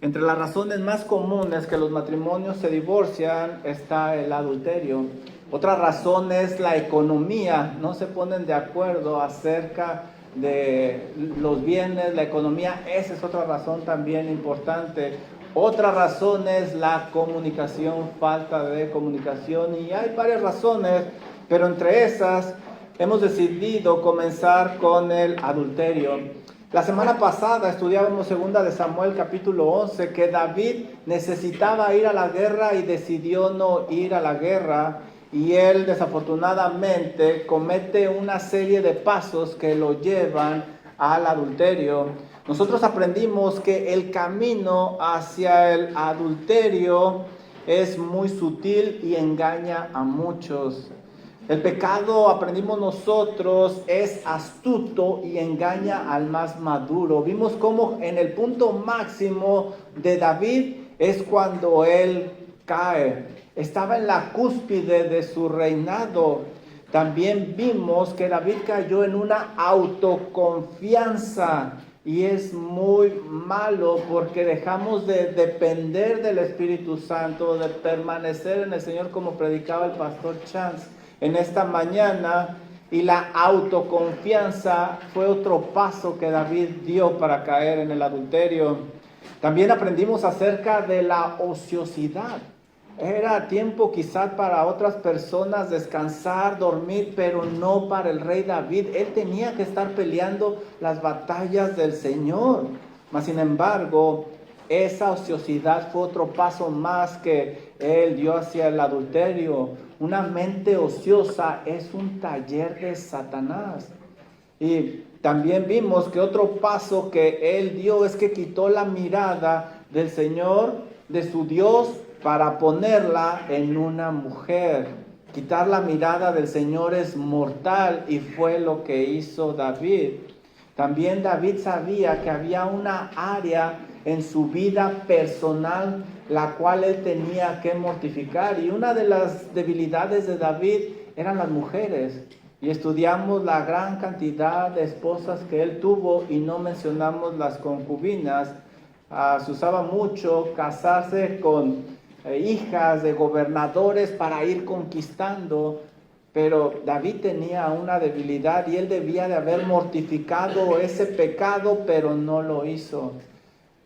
Entre las razones más comunes que los matrimonios se divorcian está el adulterio. Otra razón es la economía. No se ponen de acuerdo acerca de los bienes, la economía. Esa es otra razón también importante. Otra razón es la comunicación, falta de comunicación. Y hay varias razones, pero entre esas hemos decidido comenzar con el adulterio. La semana pasada estudiábamos 2 de Samuel capítulo 11, que David necesitaba ir a la guerra y decidió no ir a la guerra. Y él desafortunadamente comete una serie de pasos que lo llevan al adulterio. Nosotros aprendimos que el camino hacia el adulterio es muy sutil y engaña a muchos. El pecado, aprendimos nosotros, es astuto y engaña al más maduro. Vimos cómo en el punto máximo de David es cuando él cae. Estaba en la cúspide de su reinado. También vimos que David cayó en una autoconfianza. Y es muy malo porque dejamos de depender del Espíritu Santo, de permanecer en el Señor, como predicaba el pastor Chance en esta mañana, y la autoconfianza fue otro paso que David dio para caer en el adulterio. También aprendimos acerca de la ociosidad. Era tiempo quizás para otras personas descansar, dormir, pero no para el rey David. Él tenía que estar peleando las batallas del Señor. Mas sin embargo, esa ociosidad fue otro paso más que él dio hacia el adulterio. Una mente ociosa es un taller de Satanás. Y también vimos que otro paso que él dio es que quitó la mirada del Señor, de su Dios, para ponerla en una mujer. Quitar la mirada del Señor es mortal y fue lo que hizo David. También David sabía que había una área en su vida personal la cual él tenía que mortificar, y una de las debilidades de David eran las mujeres, y estudiamos la gran cantidad de esposas que él tuvo y no mencionamos las concubinas. Se usaba mucho casarse con hijas de gobernadores para ir conquistando, pero David tenía una debilidad y él debía de haber mortificado ese pecado, pero no lo hizo.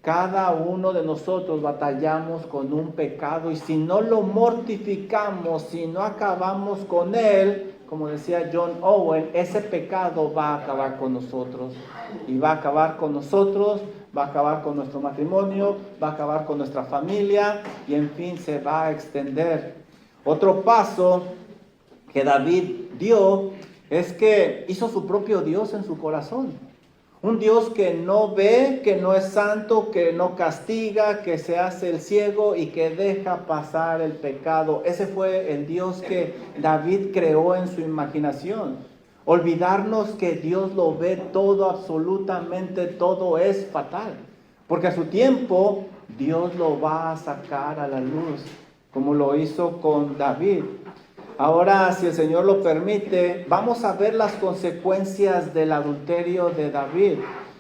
Cada uno de nosotros batallamos con un pecado, y si no lo mortificamos, si no acabamos con él, como decía John Owen, ese pecado va a acabar con nosotros. Y va a acabar con nosotros, va a acabar con nuestro matrimonio, va a acabar con nuestra familia, y en fin se va a extender. Otro paso que David dio es que hizo su propio Dios en su corazón. Un Dios que no ve, que no es santo, que no castiga, que se hace el ciego y que deja pasar el pecado. Ese fue el Dios que David creó en su imaginación. Olvidarnos que Dios lo ve todo, absolutamente todo es fatal. Porque a su tiempo Dios lo va a sacar a la luz, como lo hizo con David. Ahora, si el Señor lo permite, vamos a ver las consecuencias del adulterio de David.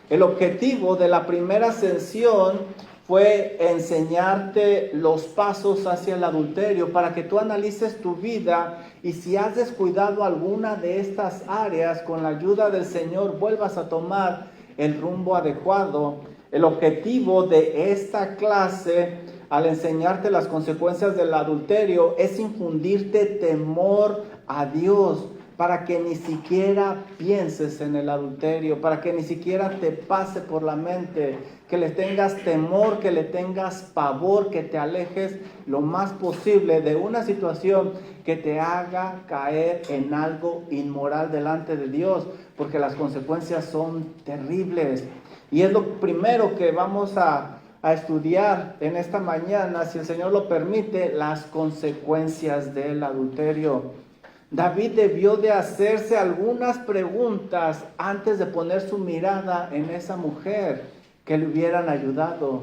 El objetivo de la primera sesión fue enseñarte los pasos hacia el adulterio para que tú analices tu vida, y si has descuidado alguna de estas áreas, con la ayuda del Señor vuelvas a tomar el rumbo adecuado. El objetivo de esta clase, al enseñarte las consecuencias del adulterio, es infundirte temor a Dios, para que ni siquiera pienses en el adulterio, para que ni siquiera te pase por la mente, que le tengas temor, que le tengas pavor, que te alejes lo más posible de una situación que te haga caer en algo inmoral delante de Dios, porque las consecuencias son terribles. Y es lo primero que vamos a estudiar en esta mañana, si el Señor lo permite, las consecuencias del adulterio. David debió de hacerse algunas preguntas antes de poner su mirada en esa mujer que le hubieran ayudado.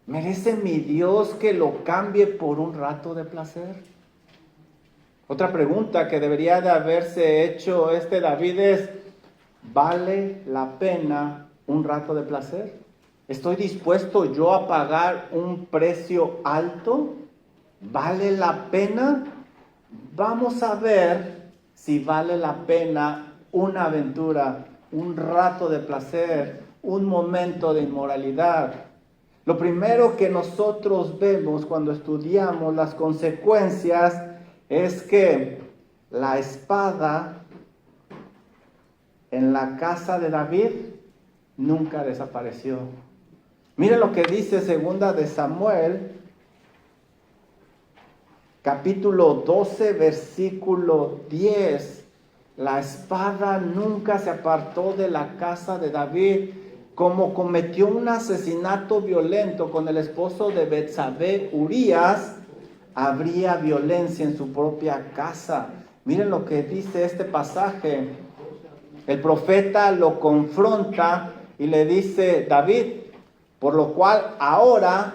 ¿Merece mi Dios que lo cambie por un rato de placer? Otra pregunta que debería de haberse hecho David es: ¿vale la pena un rato de placer? ¿Estoy dispuesto yo a pagar un precio alto? ¿Vale la pena? Vamos a ver si vale la pena una aventura, un rato de placer, un momento de inmoralidad. Lo primero que nosotros vemos cuando estudiamos las consecuencias es que la espada en la casa de David nunca desapareció. Miren lo que dice segunda de Samuel, capítulo 12, versículo 10. La espada nunca se apartó de la casa de David. Como cometió un asesinato violento con el esposo de Betsabé, Urías, habría violencia en su propia casa. Miren lo que dice este pasaje. El profeta lo confronta y le dice: David, por lo cual ahora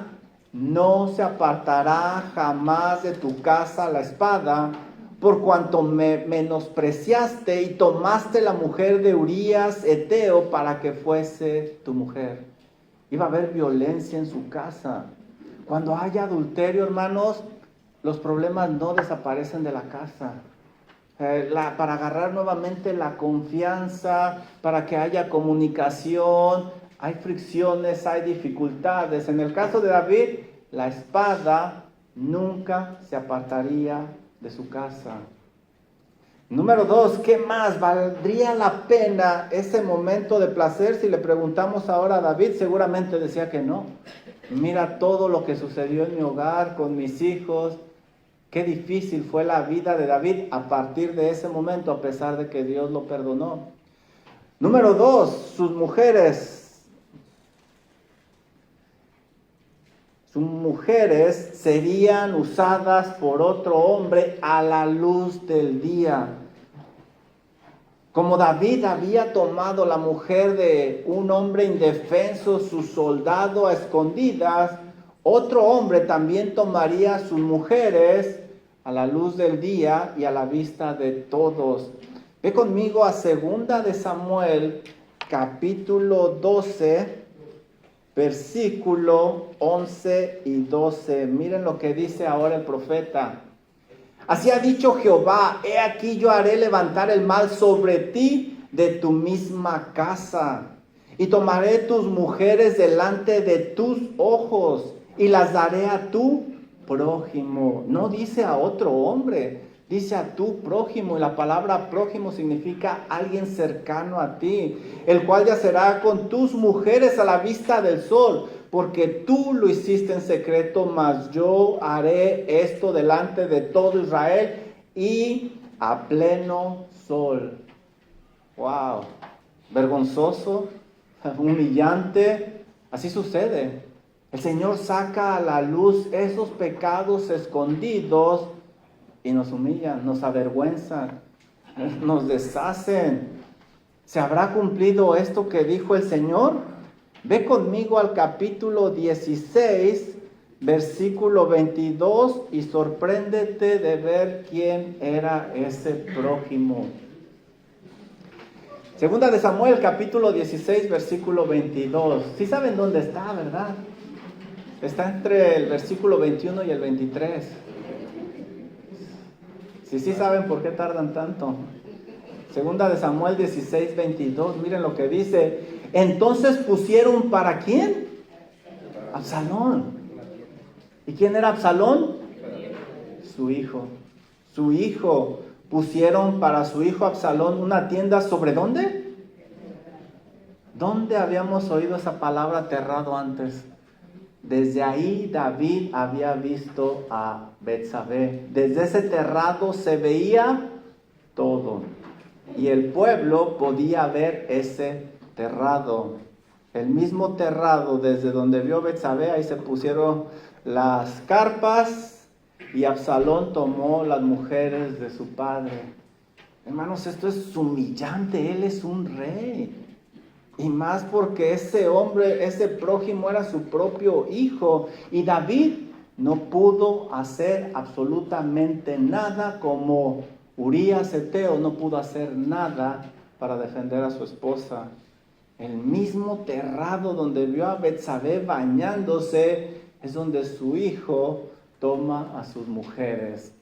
no se apartará jamás de tu casa la espada, por cuanto me menospreciaste y tomaste la mujer de Urías Eteo para que fuese tu mujer. Iba a haber violencia en su casa. Cuando haya adulterio, hermanos, los problemas no desaparecen de la casa. Para agarrar nuevamente la confianza, para que haya comunicación, hay fricciones, hay dificultades. En el caso de David, la espada nunca se apartaría de su casa. Número 2, ¿qué más? ¿Valdría la pena ese momento de placer? Si le preguntamos ahora a David, seguramente decía que no. Mira todo lo que sucedió en mi hogar, con mis hijos. Qué difícil fue la vida de David a partir de ese momento, a pesar de que Dios lo perdonó. Número 2, sus mujeres. Sus mujeres serían usadas por otro hombre a la luz del día. Como David había tomado la mujer de un hombre indefenso, su soldado a escondidas, otro hombre también tomaría a sus mujeres a la luz del día y a la vista de todos. Ve conmigo a 2 de Samuel, capítulo 12, versículo 11 y 12. Miren lo que dice ahora el profeta. Así ha dicho Jehová: he aquí yo haré levantar el mal sobre ti de tu misma casa, y tomaré tus mujeres delante de tus ojos, y las daré a tu prójimo. No dice a otro hombre, dice a tu prójimo. Y la palabra prójimo significa alguien cercano a ti, el cual yacerá con tus mujeres a la vista del sol, porque tú lo hiciste en secreto, mas yo haré esto delante de todo Israel y a pleno sol. Wow, vergonzoso, humillante. Así sucede. El Señor saca a la luz esos pecados escondidos y nos humillan, nos avergüenzan, nos deshacen. ¿Se habrá cumplido esto que dijo el Señor? Ve conmigo al capítulo 16, versículo 22, y sorpréndete de ver quién era ese prójimo. 2 de Samuel, capítulo 16, versículo 22. Sí saben dónde está, ¿verdad? Está entre el versículo 21 y el 23. Sí saben por qué tardan tanto. 2 de Samuel 16, 22. Miren lo que dice. Entonces pusieron, ¿para quién? Absalón. ¿Y quién era Absalón? Su hijo. Su hijo. Pusieron para su hijo Absalón una tienda, ¿sobre dónde? ¿Dónde habíamos oído esa palabra terrado antes? Desde ahí David había visto a Betsabé. Desde ese terrado se veía todo. Y el pueblo podía ver ese terrado. El mismo terrado desde donde vio Betsabé, ahí se pusieron las carpas y Absalón tomó las mujeres de su padre. Hermanos, esto es humillante. Él es un rey. Y más porque ese hombre, ese prójimo era su propio hijo. Y David no pudo hacer absolutamente nada, como Urías Eteo no pudo hacer nada para defender a su esposa. El mismo terrado donde vio a Betsabé bañándose es donde su hijo toma a sus mujeres.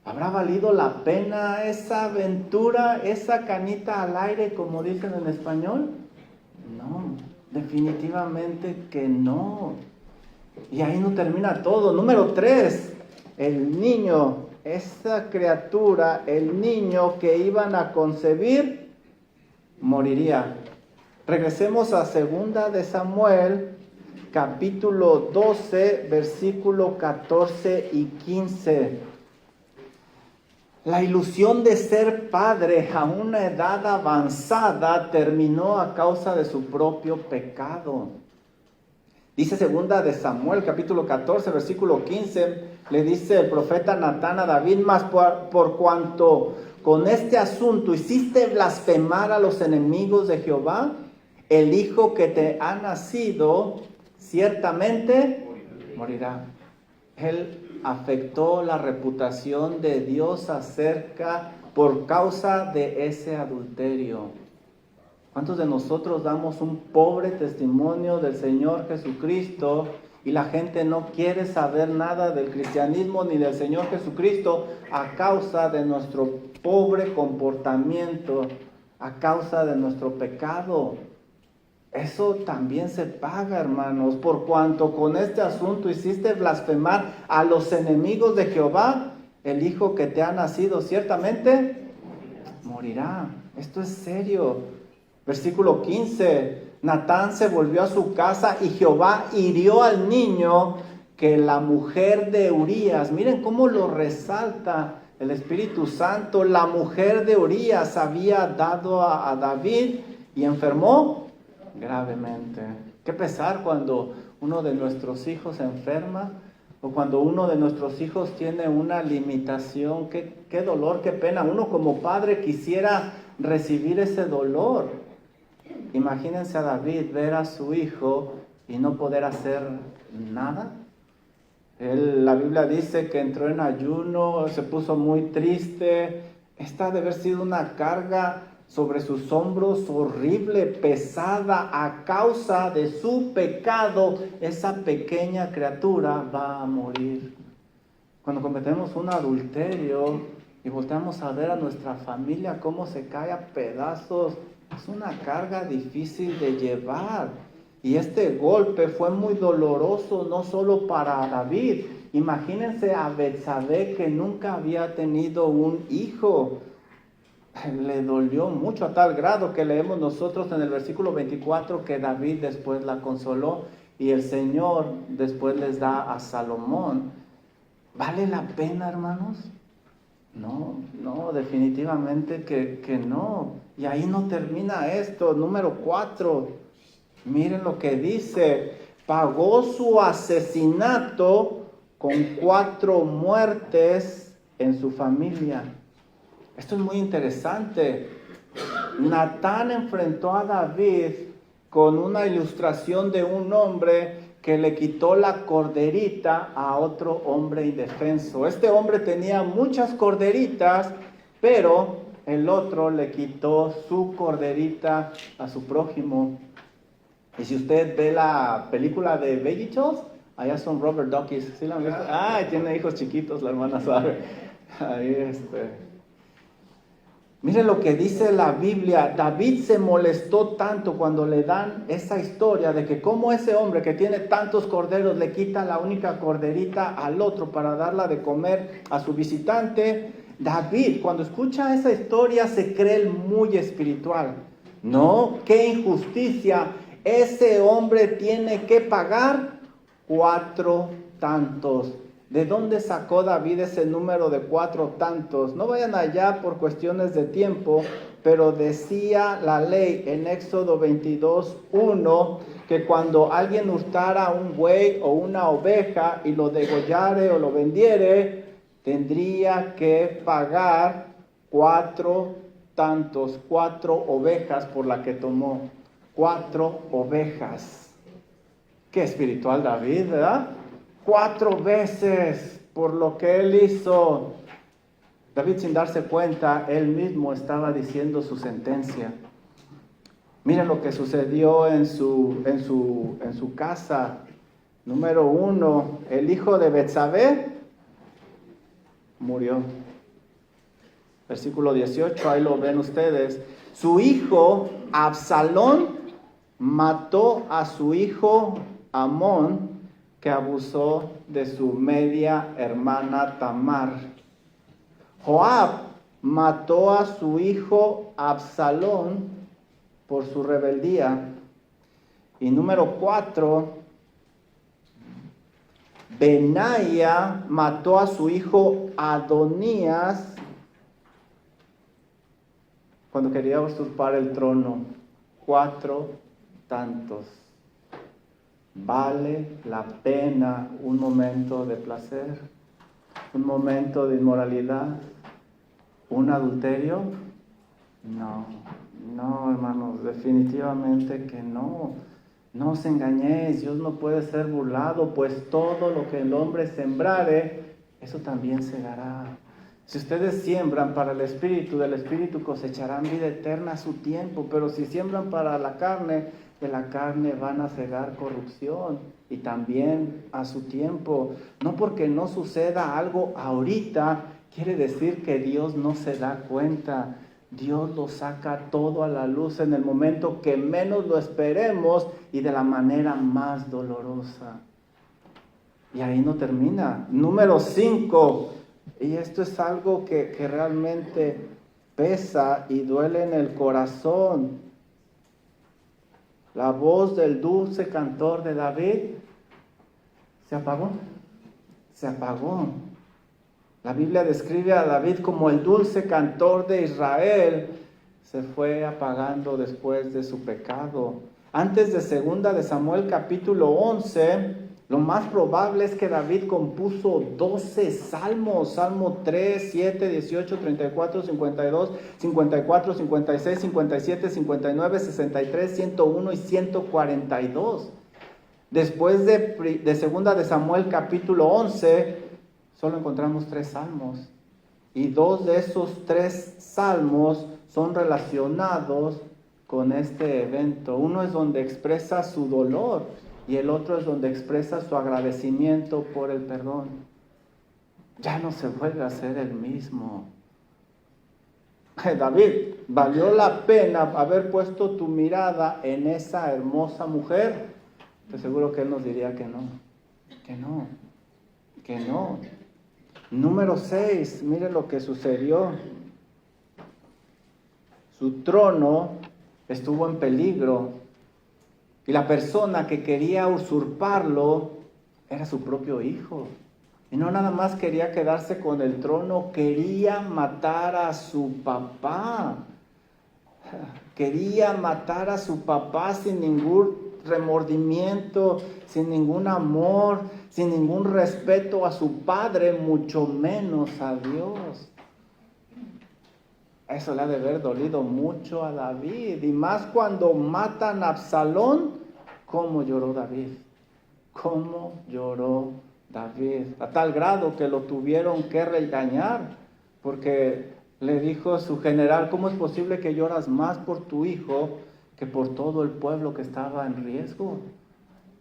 ¿Habrá valido la pena esa aventura, esa canita al aire, como dicen en español? No, definitivamente que no. Y ahí no termina todo. Número 3, el niño, esa criatura, el niño que iban a concebir, moriría. Regresemos a 2 de Samuel, capítulo 12, versículo 14 y 15. La ilusión de ser padre a una edad avanzada terminó a causa de su propio pecado. Dice 2 de Samuel, capítulo 14, versículo 15, le dice el profeta Natán a David: mas por cuanto con este asunto hiciste blasfemar a los enemigos de Jehová, el hijo que te ha nacido ciertamente morirá. Él afectó la reputación de Dios por causa de ese adulterio. ¿Cuántos de nosotros damos un pobre testimonio del Señor Jesucristo y la gente no quiere saber nada del cristianismo ni del Señor Jesucristo a causa de nuestro pobre comportamiento, a causa de nuestro pecado? Eso también se paga, hermanos. Por cuanto con este asunto hiciste blasfemar a los enemigos de Jehová, el hijo que te ha nacido ciertamente morirá. Esto es serio. Versículo 15. Natán se volvió a su casa y Jehová hirió al niño que la mujer de Urías. Miren cómo lo resalta el Espíritu Santo. La mujer de Urías había dado a David y enfermó gravemente. Qué pesar cuando uno de nuestros hijos se enferma o cuando uno de nuestros hijos tiene una limitación. Qué dolor, qué pena. Uno como padre quisiera recibir ese dolor. Imagínense a David ver a su hijo y no poder hacer nada. La Biblia dice que entró en ayuno, se puso muy triste. Esta debe haber sido una carga sobre sus hombros horrible, pesada, a causa de su pecado. Esa pequeña criatura va a morir. Cuando cometemos un adulterio y volteamos a ver a nuestra familia cómo se cae a pedazos, es una carga difícil de llevar. Y este golpe fue muy doloroso, no solo para David. Imagínense a Betsabé, que nunca había tenido un hijo. Le dolió mucho, a tal grado que leemos nosotros en el versículo 24 que David después la consoló y el Señor después les da a Salomón. ¿Vale la pena, hermanos? No, definitivamente que no. Y ahí no termina esto. Número 4. Miren lo que dice: pagó su asesinato con 4 muertes en su familia. Esto es muy interesante. Natán enfrentó a David con una ilustración de un hombre que le quitó la corderita a otro hombre indefenso. Este hombre tenía muchas corderitas, pero el otro le quitó su corderita a su prójimo. Y si usted ve la película de VeggieTales, allá son rubber duckies. ¿Sí la han visto? Tiene hijos chiquitos la hermana sabe. Ahí Miren lo que dice la Biblia. David se molestó tanto cuando le dan esa historia de que cómo ese hombre que tiene tantos corderos le quita la única corderita al otro para darla de comer a su visitante. David, cuando escucha esa historia, se cree muy espiritual. No, qué injusticia. Ese hombre tiene que pagar 4 tantos. ¿De dónde sacó David ese número de 4 tantos? No vayan allá por cuestiones de tiempo, pero decía la ley en Éxodo 22:1 que cuando alguien hurtara un buey o una oveja y lo degollare o lo vendiere, tendría que pagar 4 tantos, 4 ovejas por la que tomó. 4 ovejas. Qué espiritual David, ¿verdad? 4 veces por lo que él hizo. David, sin darse cuenta, él mismo estaba diciendo su sentencia. Miren lo que sucedió en su casa. Número 1, el hijo de Betsabé murió. Versículo 18, ahí lo ven ustedes. Su hijo Absalón mató a su hijo Amón, que abusó de su media hermana Tamar. Joab mató a su hijo Absalón por su rebeldía. Y número 4, Benaía mató a su hijo Adonías cuando quería usurpar el trono. 4 tantos. ¿Vale la pena un momento de placer? ¿Un momento de inmoralidad? ¿Un adulterio? No, hermanos, definitivamente que no. No os engañéis, Dios no puede ser burlado, pues todo lo que el hombre sembrare, eso también segará. Si ustedes siembran para el Espíritu, del Espíritu cosecharán vida eterna a su tiempo, pero si siembran para la carne, de la carne van a segar corrupción y también a su tiempo. No porque no suceda algo ahorita, quiere decir que Dios no se da cuenta. Dios lo saca todo a la luz en el momento que menos lo esperemos y de la manera más dolorosa. Y ahí no termina. Número 5, y esto es algo que realmente pesa y duele en el corazón. La voz del dulce cantor de David se apagó. La Biblia describe a David como el dulce cantor de Israel. Se fue apagando después de su pecado. Antes de 2 de Samuel capítulo 11, lo más probable es que David compuso 12 salmos. Salmo 3, 7, 18, 34, 52, 54, 56, 57, 59, 63, 101 y 142. Después de 2 de Samuel capítulo 11, solo encontramos 3 salmos. Y 2 de esos 3 salmos son relacionados con este evento. Uno es donde expresa su dolor y el otro es donde expresa su agradecimiento por el perdón. Ya no se vuelve a ser el mismo. David, ¿valió la pena haber puesto tu mirada en esa hermosa mujer? Te seguro que él nos diría que no. Número 6, mire lo que sucedió. Su trono estuvo en peligro y la persona que quería usurparlo era su propio hijo. Y no nada más quería quedarse con el trono, quería matar a su papá. Quería matar a su papá sin ningún remordimiento, sin ningún amor, sin ningún respeto a su padre, mucho menos a Dios. Eso le ha de haber dolido mucho a David. Y más cuando matan a Absalón, ¿cómo lloró David? ¿Cómo lloró David? A tal grado que lo tuvieron que regañar, porque le dijo su general: ¿cómo es posible que lloras más por tu hijo que por todo el pueblo que estaba en riesgo?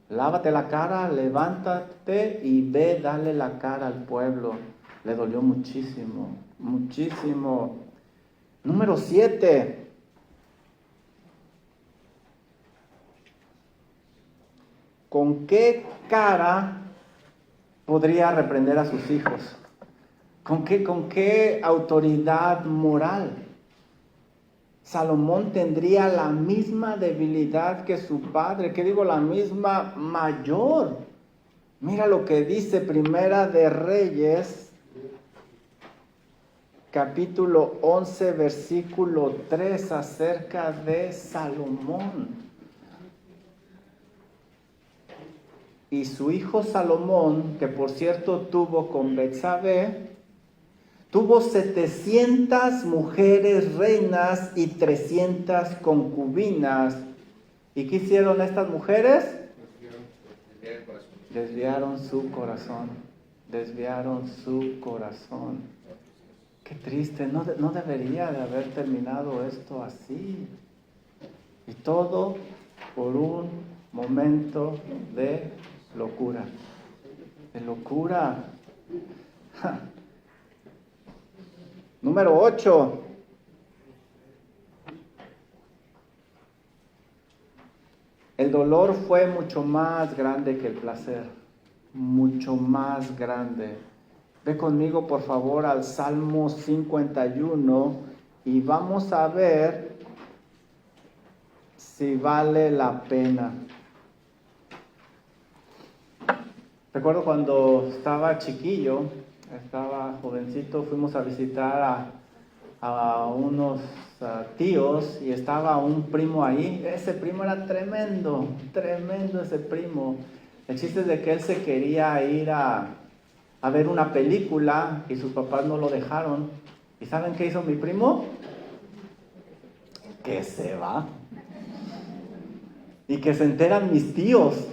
Lávate la cara, levántate y ve, dale la cara al pueblo. Le dolió muchísimo. Número 7. ¿Con qué cara podría reprender a sus hijos? ¿Con qué autoridad moral? Salomón tendría la misma debilidad que su padre, la misma mayor. Mira lo que dice Primera de Reyes, capítulo 11, versículo 3, acerca de Salomón. Y su hijo Salomón, que por cierto tuvo con Betsabé, tuvo 700 mujeres reinas y 300 concubinas. ¿Y qué hicieron estas mujeres? Desviaron su corazón. Qué triste, no debería de haber terminado esto así. Y todo por un momento de locura. De locura. Número 8. El dolor fue mucho más grande que el placer. Mucho más grande. Ve conmigo, por favor, al Salmo 51 y vamos a ver si vale la pena. Recuerdo cuando estaba chiquillo, estaba jovencito, fuimos a visitar a unos tíos y estaba un primo ahí. Ese primo era tremendo, tremendo ese primo. El chiste es de que él se quería ir a ver una película y sus papás no lo dejaron. ¿Y saben qué hizo mi primo? Que se va. Y que se enteran mis tíos.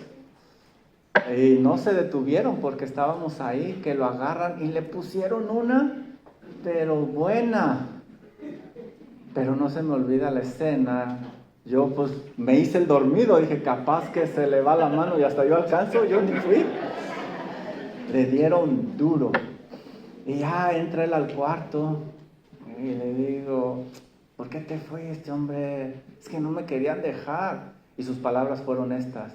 Y no se detuvieron porque estábamos ahí, que lo agarran y le pusieron una, pero buena. Pero no se me olvida la escena. Yo pues me hice el dormido, dije capaz que se le va la mano y hasta yo alcanzo, yo ni fui. Le dieron duro. Y ya entra él al cuarto y le digo, ¿por qué te fuiste, hombre? Es que no me querían dejar. Y sus palabras fueron estas: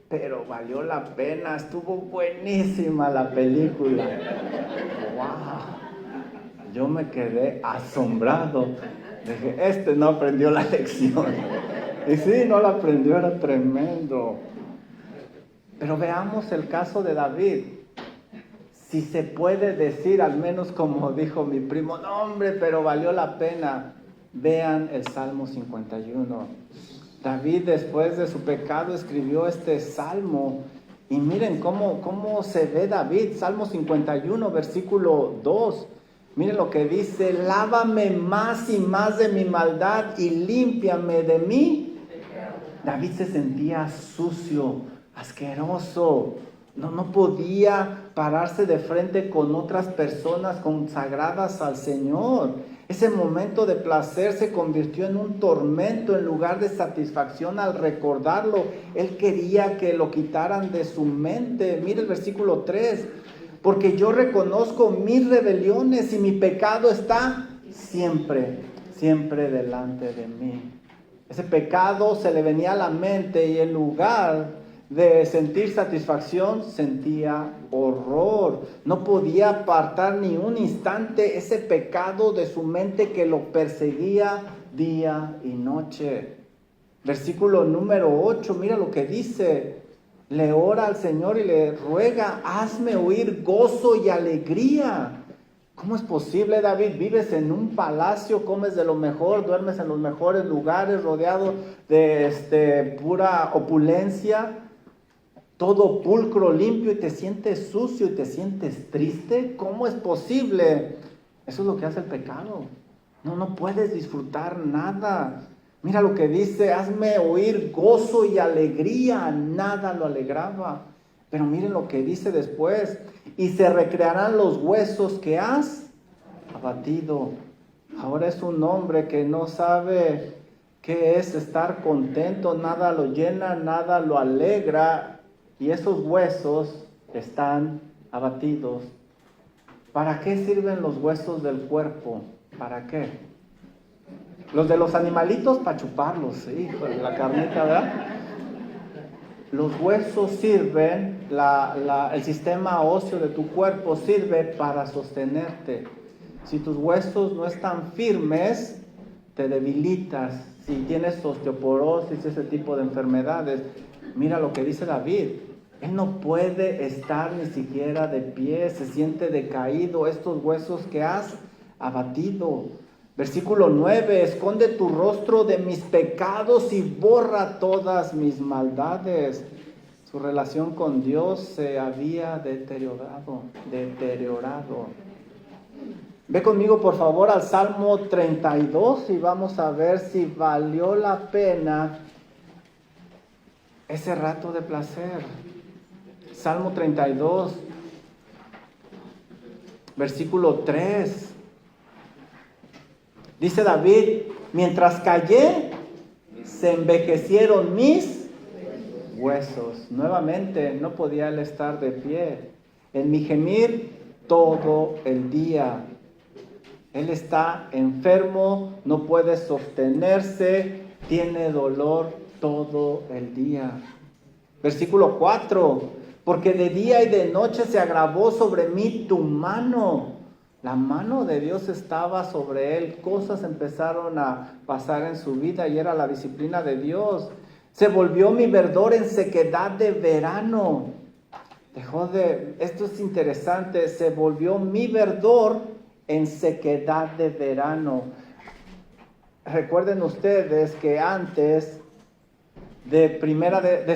pero valió la pena, estuvo buenísima la película. ¡Wow! Yo me quedé asombrado. Dije, no aprendió la lección. Y sí, no la aprendió, era tremendo. Pero veamos el caso de David. Si se puede decir, al menos como dijo mi primo, no hombre, pero valió la pena. Vean el Salmo 51. David, después de su pecado, escribió este salmo. Y miren cómo se ve David. Salmo 51, versículo 2. Miren lo que dice: lávame más y más de mi maldad y límpiame de mí. David se sentía sucio, asqueroso. No podía pararse de frente con otras personas consagradas al Señor. Ese momento de placer se convirtió en un tormento en lugar de satisfacción al recordarlo. Él quería que lo quitaran de su mente. Mire el versículo 3. Porque yo reconozco mis rebeliones y mi pecado está siempre, siempre delante de mí. Ese pecado se le venía a la mente y en lugar de sentir satisfacción, sentía horror. No podía apartar ni un instante ese pecado de su mente que lo perseguía día y noche. Versículo número 8, mira lo que dice. Le ora al Señor y le ruega: hazme oír gozo y alegría. ¿Cómo es posible, David? Vives en un palacio, comes de lo mejor, duermes en los mejores lugares, rodeado de pura opulencia, todo pulcro, limpio, y te sientes sucio y te sientes triste. ¿Cómo es posible? Eso es lo que hace el pecado. No puedes disfrutar nada. Mira lo que dice: hazme oír gozo y alegría. Nada lo alegraba. Pero miren lo que dice después: y se recrearán los huesos que has abatido. Ahora es un hombre que no sabe qué es estar contento. Nada lo llena, nada lo alegra. Y esos huesos están abatidos. ¿Para qué sirven los huesos del cuerpo? ¿Para qué? Los de los animalitos para chuparlos, sí, la carnita, ¿verdad? Los huesos sirven, el sistema óseo de tu cuerpo sirve para sostenerte. Si tus huesos no están firmes, te debilitas. Si tienes osteoporosis, ese tipo de enfermedades. Mira lo que dice David: él no puede estar ni siquiera de pie, se siente decaído, estos huesos que has abatido. Versículo 9: esconde tu rostro de mis pecados y borra todas mis maldades. Su relación con Dios se había deteriorado. Ve conmigo, por favor, al Salmo 32 y vamos a ver si valió la pena ese rato de placer. Salmo 32, versículo 3. Dice David: mientras callé, se envejecieron mis huesos. Nuevamente, no podía él estar de pie. En mi gemir todo el día. Él está enfermo, no puede sostenerse, tiene dolor todo el día. Versículo 4, porque de día y de noche se agravó sobre mí tu mano. La mano de Dios estaba sobre él, cosas empezaron a pasar en su vida y era la disciplina de Dios. Se volvió mi verdor en sequedad de verano. Esto es interesante, se volvió mi verdor en sequedad de verano. Recuerden ustedes que antes de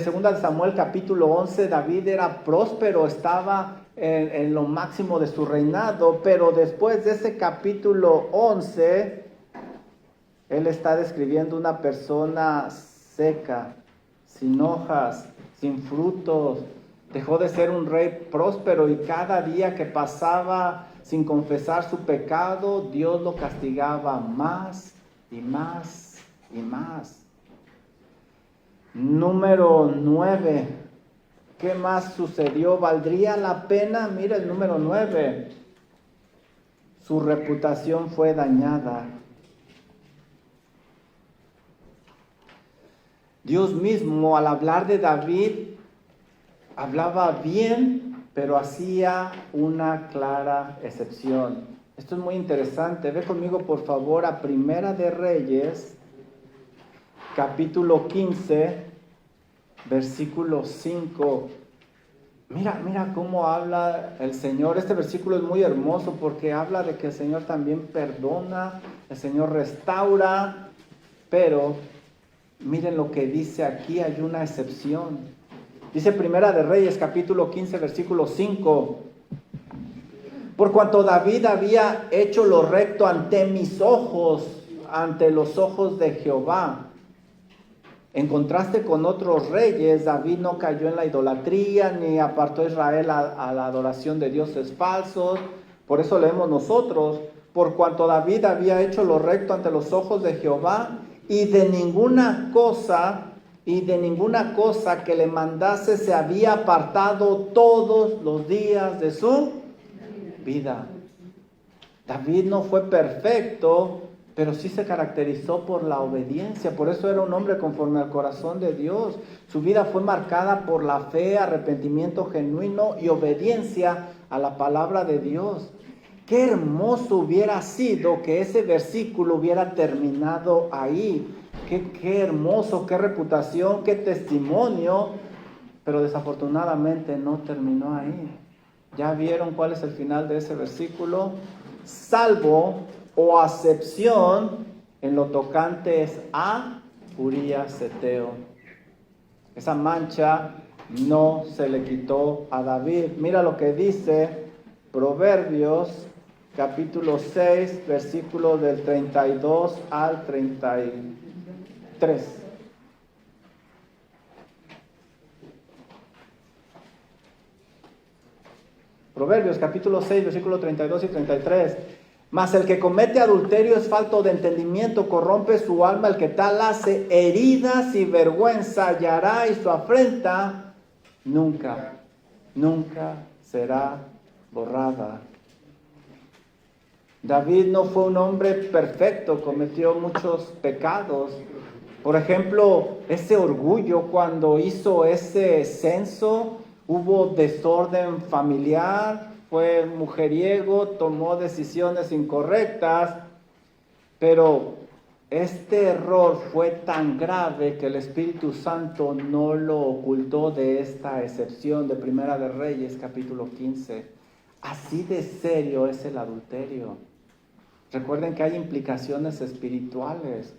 segunda de Samuel capítulo 11, David era próspero, estaba en lo máximo de su reinado, pero después de ese capítulo 11, él está describiendo una persona seca, sin hojas, sin frutos. Dejó de ser un rey próspero y cada día que pasaba sin confesar su pecado, Dios lo castigaba más y más y más. Número 9. ¿Qué más sucedió? ¿Valdría la pena? Mira el número 9. Su reputación fue dañada. Dios mismo, al hablar de David, hablaba bien, pero hacía una clara excepción. Esto es muy interesante. Ve conmigo, por favor, a Primera de Reyes, capítulo 15, versículo 5. Mira cómo habla el Señor. Este versículo es muy hermoso porque habla de que el Señor también perdona, el Señor restaura, pero miren lo que dice aquí, hay una excepción. Dice Primera de Reyes, capítulo 15, versículo 5. Por cuanto David había hecho lo recto ante mis ojos, ante los ojos de Jehová. En contraste con otros reyes, David no cayó en la idolatría, ni apartó a Israel a la adoración de dioses falsos. Por eso leemos nosotros, por cuanto David había hecho lo recto ante los ojos de Jehová, y de ninguna cosa que le mandase se había apartado todos los días de su vida. David no fue perfecto, pero sí se caracterizó por la obediencia. Por eso era un hombre conforme al corazón de Dios. Su vida fue marcada por la fe, arrepentimiento genuino y obediencia a la palabra de Dios. Qué hermoso hubiera sido que ese versículo hubiera terminado ahí. Qué hermoso, qué reputación, qué testimonio, pero desafortunadamente no terminó ahí. ¿Ya vieron cuál es el final de ese versículo? Salvo o acepción en lo tocante a Urías Eteo. Esa mancha no se le quitó a David. Mira lo que dice Proverbios capítulo 6, versículos del 32 al 33. Proverbios capítulo 6, versículos 32 y 33. Mas el que comete adulterio es falto de entendimiento, corrompe su alma, el que tal hace heridas y vergüenza hallará, y su afrenta nunca será borrada. David no fue un hombre perfecto, cometió muchos pecados. Por ejemplo, ese orgullo, cuando hizo ese censo, hubo desorden familiar, fue mujeriego, tomó decisiones incorrectas, pero este error fue tan grave que el Espíritu Santo no lo ocultó de esta excepción de Primera de Reyes, capítulo 15. Así de serio es el adulterio. Recuerden que hay implicaciones espirituales,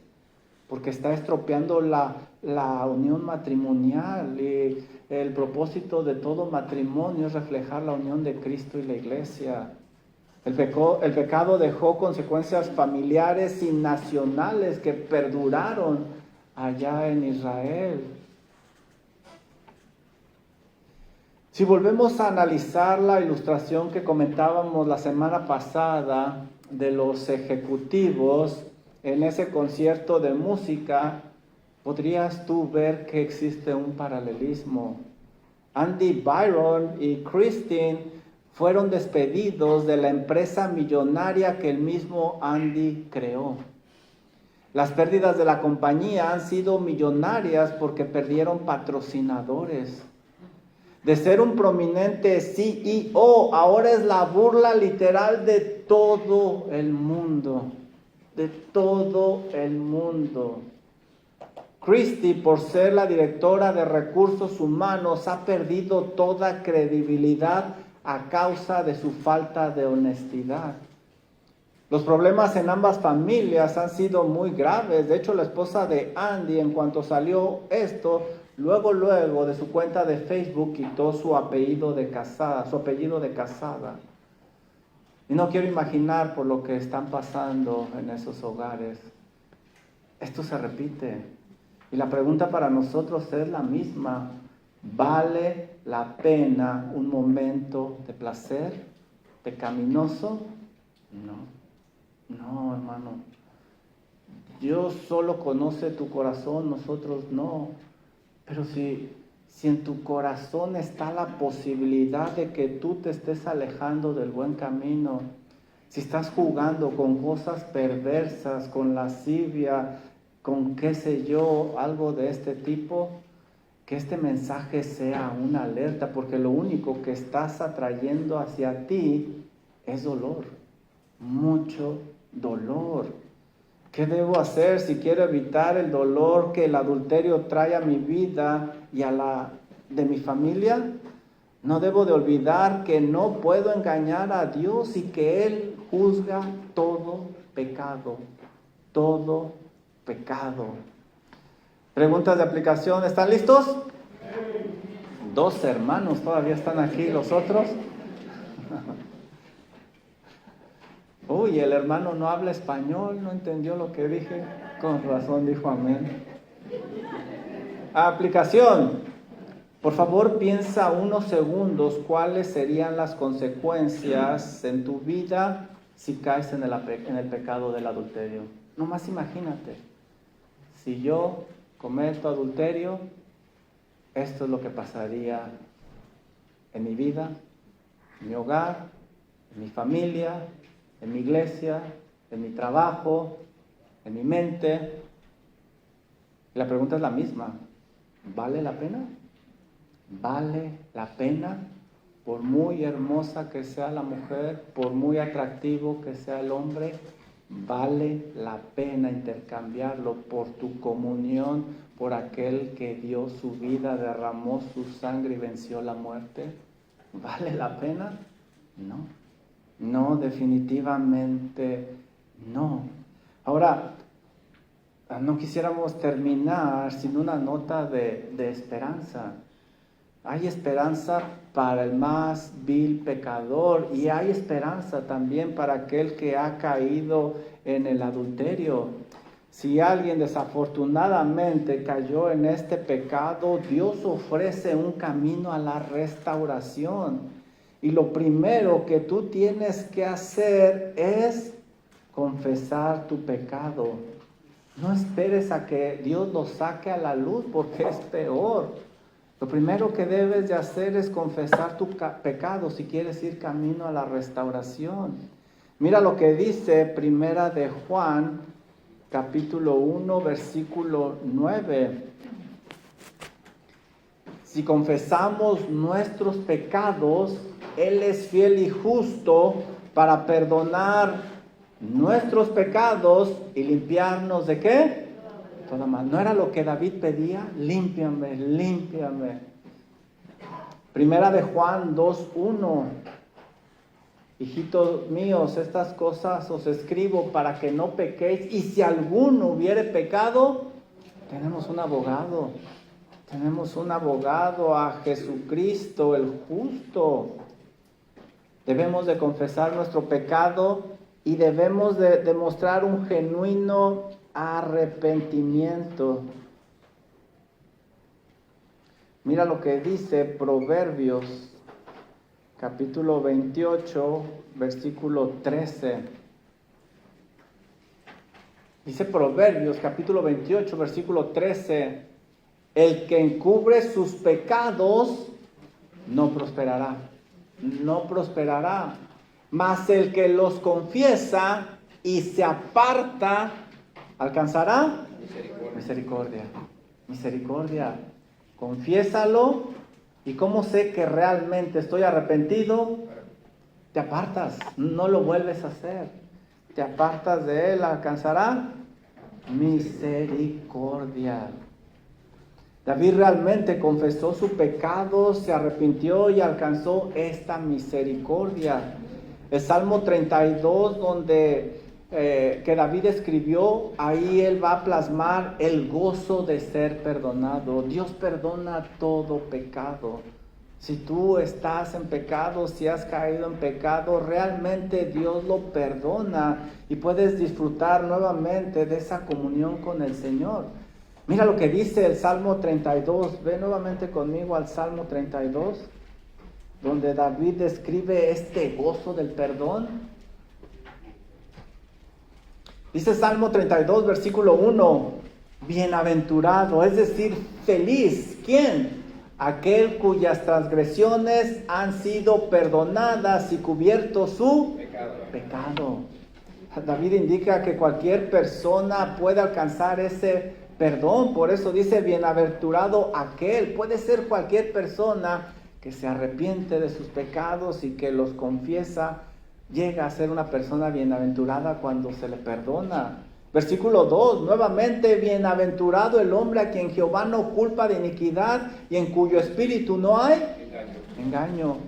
porque está estropeando la unión matrimonial, y el propósito de todo matrimonio es reflejar la unión de Cristo y la iglesia. El pecado dejó consecuencias familiares y nacionales que perduraron allá en Israel. Si volvemos a analizar la ilustración que comentábamos la semana pasada de los ejecutivos en ese concierto de música, podrías tú ver que existe un paralelismo. Andy Byron y Christine fueron despedidos de la empresa millonaria que el mismo Andy creó. Las pérdidas de la compañía han sido millonarias porque perdieron patrocinadores. De ser un prominente CEO, ahora es la burla literal de todo el mundo. De todo el mundo. Christie, por ser la directora de recursos humanos, ha perdido toda credibilidad a causa de su falta de honestidad. Los problemas en ambas familias han sido muy graves. De hecho, la esposa de Andy, en cuanto salió esto, luego de su cuenta de Facebook quitó su apellido de casada. Y no quiero imaginar por lo que están pasando en esos hogares. Esto se repite. Y la pregunta para nosotros es la misma. ¿Vale la pena un momento de placer pecaminoso? No, hermano. Dios solo conoce tu corazón, nosotros no. Pero si en tu corazón está la posibilidad de que tú te estés alejando del buen camino, si estás jugando con cosas perversas, con lascivia, con qué sé yo, algo de este tipo, que este mensaje sea una alerta, porque lo único que estás atrayendo hacia ti es dolor, mucho dolor. ¿Qué debo hacer si quiero evitar el dolor que el adulterio trae a mi vida y a la de mi familia? No debo de olvidar que no puedo engañar a Dios y que Él juzga todo pecado, todo pecado. Preguntas de aplicación, ¿están listos? 2 hermanos todavía están aquí, los otros. Uy, el hermano no habla español, no entendió lo que dije. Con razón dijo amén. Aplicación. Por favor, piensa unos segundos cuáles serían las consecuencias en tu vida si caes en el pecado del adulterio. Nomás imagínate. Si yo cometo adulterio, esto es lo que pasaría en mi vida, en mi hogar, en mi familia, en mi iglesia, en mi trabajo, en mi mente. La pregunta es la misma. ¿Vale la pena? ¿Vale la pena? Por muy hermosa que sea la mujer, por muy atractivo que sea el hombre, ¿vale la pena intercambiarlo por tu comunión, por aquel que dio su vida, derramó su sangre y venció la muerte? ¿Vale la pena? No, definitivamente no. Ahora, no quisiéramos terminar sin una nota de esperanza. Hay esperanza para el más vil pecador y hay esperanza también para aquel que ha caído en el adulterio. Si alguien desafortunadamente cayó en este pecado, Dios ofrece un camino a la restauración. Y lo primero que tú tienes que hacer es confesar tu pecado. No esperes a que Dios lo saque a la luz porque es peor. Lo primero que debes de hacer es confesar tu pecado si quieres ir camino a la restauración. Mira lo que dice Primera de Juan, capítulo 1, versículo 9. Si confesamos nuestros pecados, Él es fiel y justo para perdonar nuestros pecados y limpiarnos ¿de qué? Toda mal. ¿No era lo que David pedía? Límpiame, límpiame. Primera de Juan 2:1. Hijitos míos, estas cosas os escribo para que no pequéis. Y si alguno hubiere pecado, tenemos un abogado. Tenemos un abogado, a Jesucristo el justo. Debemos de confesar nuestro pecado y debemos de demostrar un genuino arrepentimiento. Mira lo que dice Proverbios, capítulo 28, versículo 13. Dice Proverbios capítulo 28, versículo 13, el que encubre sus pecados no prosperará, no prosperará, mas el que los confiesa y se aparta, alcanzará misericordia, misericordia. Confiésalo, y ¿cómo sé que realmente estoy arrepentido? Te apartas, no lo vuelves a hacer, te apartas de él, alcanzará misericordia. David realmente confesó su pecado, se arrepintió y alcanzó esta misericordia. El Salmo 32, donde que David escribió, ahí él va a plasmar el gozo de ser perdonado. Dios perdona todo pecado. Si tú estás en pecado, si has caído en pecado, realmente Dios lo perdona y puedes disfrutar nuevamente de esa comunión con el Señor. Mira lo que dice el Salmo 32. Ve nuevamente conmigo al Salmo 32, donde David describe este gozo del perdón. Dice Salmo 32, versículo 1, bienaventurado, es decir, feliz. ¿Quién? Aquel cuyas transgresiones han sido perdonadas y cubierto su pecado. David indica que cualquier persona puede alcanzar ese perdón, por eso dice bienaventurado aquel. Puede ser cualquier persona que se arrepiente de sus pecados y que los confiesa, llega a ser una persona bienaventurada cuando se le perdona. Versículo 2, nuevamente, bienaventurado el hombre a quien Jehová no culpa de iniquidad y en cuyo espíritu no hay engaño.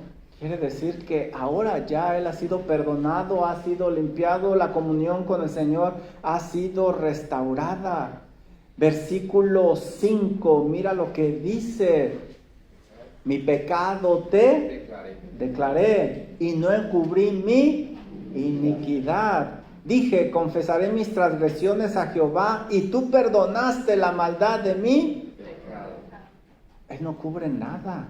Quiere decir que ahora ya él ha sido perdonado, ha sido limpiado, la comunión con el Señor ha sido restaurada. Versículo 5, mira lo que dice: mi pecado te declaré y no encubrí mi iniquidad. Dije, confesaré mis transgresiones a Jehová y tú perdonaste la maldad de mí. Él no cubre nada.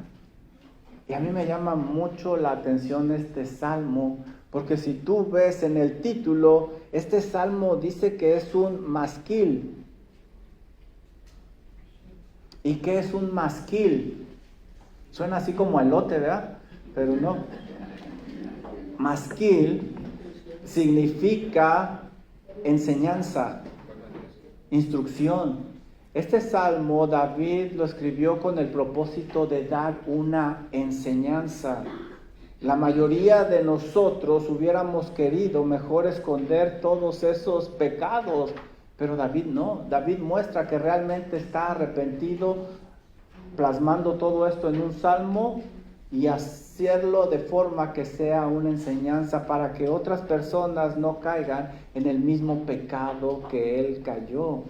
Y a mí me llama mucho la atención este salmo, porque si tú ves en el título, este salmo dice que es un masquil. ¿Y qué es un masquil? Suena así como elote, ¿verdad? Pero no. Masquil significa enseñanza, instrucción. Este salmo David lo escribió con el propósito de dar una enseñanza. La mayoría de nosotros hubiéramos querido mejor esconder todos esos pecados, pero David no. David muestra que realmente está arrepentido, plasmando todo esto en un salmo y hacerlo de forma que sea una enseñanza para que otras personas no caigan en el mismo pecado que él cayó.